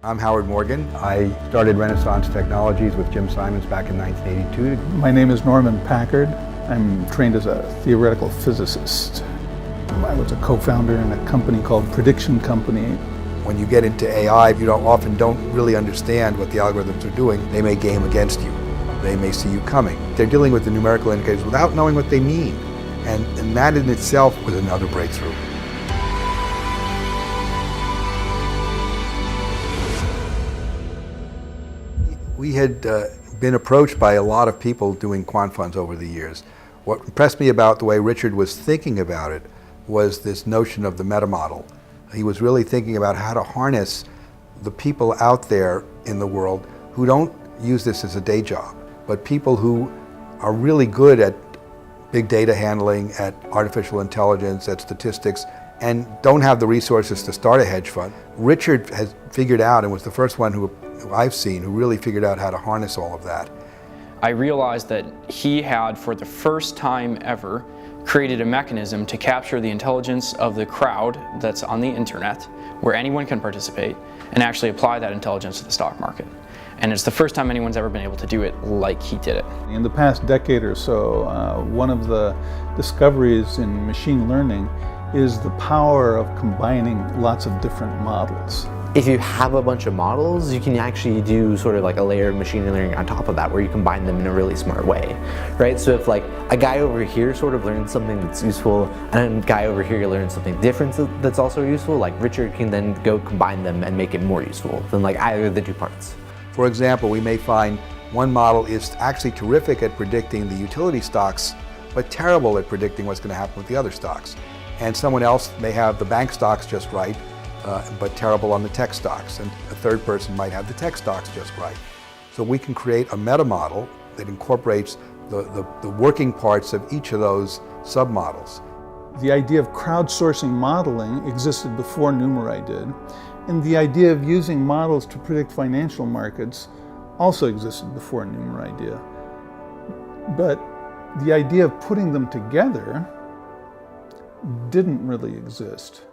I'm Howard Morgan. I started Renaissance Technologies with Jim Simons back in 1982. My name is Norman Packard. I'm trained as a theoretical physicist. I was a co-founder in a company called Prediction Company. When you get into AI, you often don't really understand what the algorithms are doing. They may game against you. They may see you coming. They're dealing with the numerical indicators without knowing what they mean. And that in itself was another breakthrough. We had been approached by a lot of people doing quant funds over the years. What impressed me about the way Richard was thinking about it was this notion of the meta model. He was really thinking about how to harness the people out there in the world who don't use this as a day job, but people who are really good at big data handling, at artificial intelligence, at statistics, and don't have the resources to start a hedge fund. Richard has figured out, and was the first one who I've seen, who really figured out how to harness all of that. I realized that he had, for the first time ever, created a mechanism to capture the intelligence of the crowd that's on the internet, where anyone can participate, and actually apply that intelligence to the stock market. And it's the first time anyone's ever been able to do it like he did it. In the past decade or so, one of the discoveries in machine learning is the power of combining lots of different models. If you have a bunch of models, you can actually do sort of like a layer of machine learning on top of that where you combine them in a really smart way, right? So if like a guy over here sort of learns something that's useful and a guy over here learns something different that's also useful, like Richard can then go combine them and make it more useful than like either of the two parts. For example, we may find one model is actually terrific at predicting the utility stocks, but terrible at predicting what's going to happen with the other stocks. And someone else may have the bank stocks just right, but terrible on the tech stocks. And a third person might have the tech stocks just right. So we can create a meta model that incorporates the working parts of each of those submodels. The idea of crowdsourcing modeling existed before NumRI did, and the idea of using models to predict financial markets also existed before NumRI did. But the idea of putting them together didn't really exist.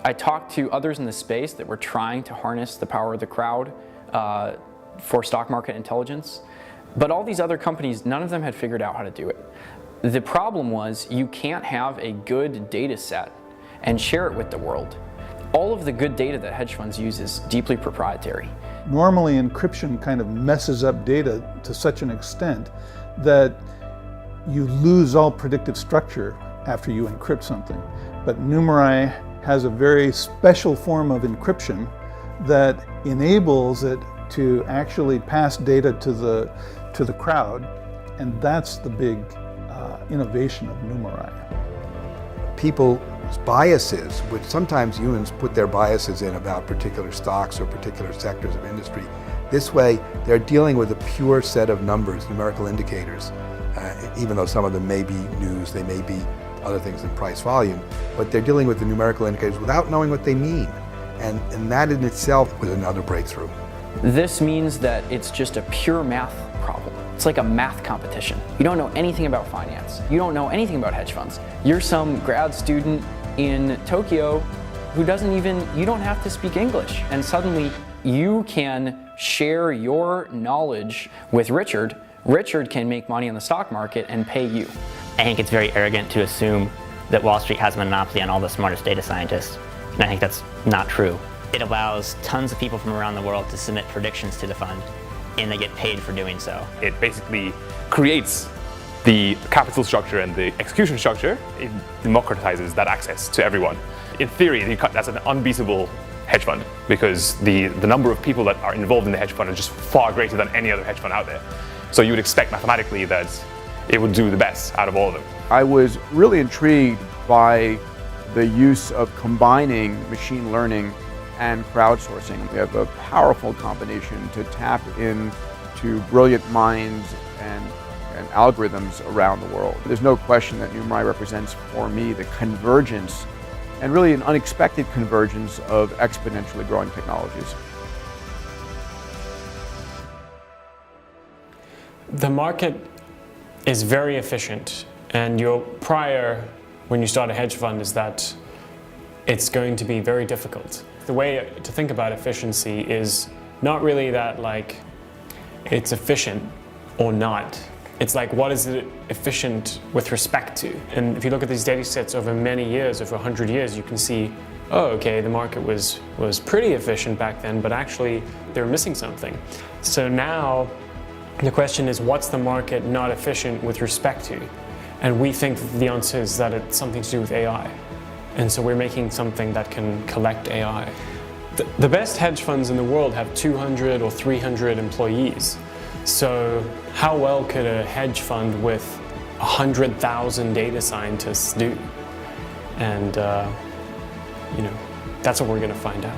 I talked to others in the space that were trying to harness the power of the crowd for stock market intelligence, but all these other companies, none of them had figured out how to do it. The problem was you can't have a good data set and share it with the world. All of the good data that hedge funds use is deeply proprietary. Normally encryption kind of messes up data to such an extent that you lose all predictive structure after you encrypt something. But NumRI has a very special form of encryption that enables it to actually pass data to the crowd, and that's the big innovation of NumRI. People's biases, which sometimes humans put their biases in about particular stocks or particular sectors of industry, this way they're dealing with a pure set of numbers, numerical indicators, even though some of them may be news, they may be other things than price volume, but they're dealing with the numerical indicators without knowing what they mean. And that in itself was another breakthrough. This means that it's just a pure math problem. It's like a math competition. You don't know anything about finance. You don't know anything about hedge funds. You're some grad student in Tokyo who you don't have to speak English. And suddenly you can share your knowledge with Richard. Richard can make money on the stock market and pay you. I think it's very arrogant to assume that Wall Street has a monopoly on all the smartest data scientists, and I think that's not true. It allows tons of people from around the world to submit predictions to the fund, and they get paid for doing so. It basically creates the capital structure and the execution structure. It democratizes that access to everyone. In theory, that's an unbeatable hedge fund because the number of people that are involved in the hedge fund is just far greater than any other hedge fund out there. So you would expect mathematically that it would do the best out of all of them. I was really intrigued by the use of combining machine learning and crowdsourcing. We have a powerful combination to tap into brilliant minds and algorithms around the world. There's no question that NumRI represents for me the convergence, and really an unexpected convergence, of exponentially growing technologies. The market is very efficient, and your prior, when you start a hedge fund, is that it's going to be very difficult. The way to think about efficiency is not really that like it's efficient or not. It's like, what is it efficient with respect to? And if you look at these data sets over many years, over 100 years, you can see, oh, okay, the market was pretty efficient back then, but actually they were missing something. So now the question is, what's the market not efficient with respect to? And we think that the answer is that it's something to do with AI. And so we're making something that can collect AI. The best hedge funds in the world have 200 or 300 employees. So how well could a hedge fund with 100,000 data scientists do? And that's what we're going to find out.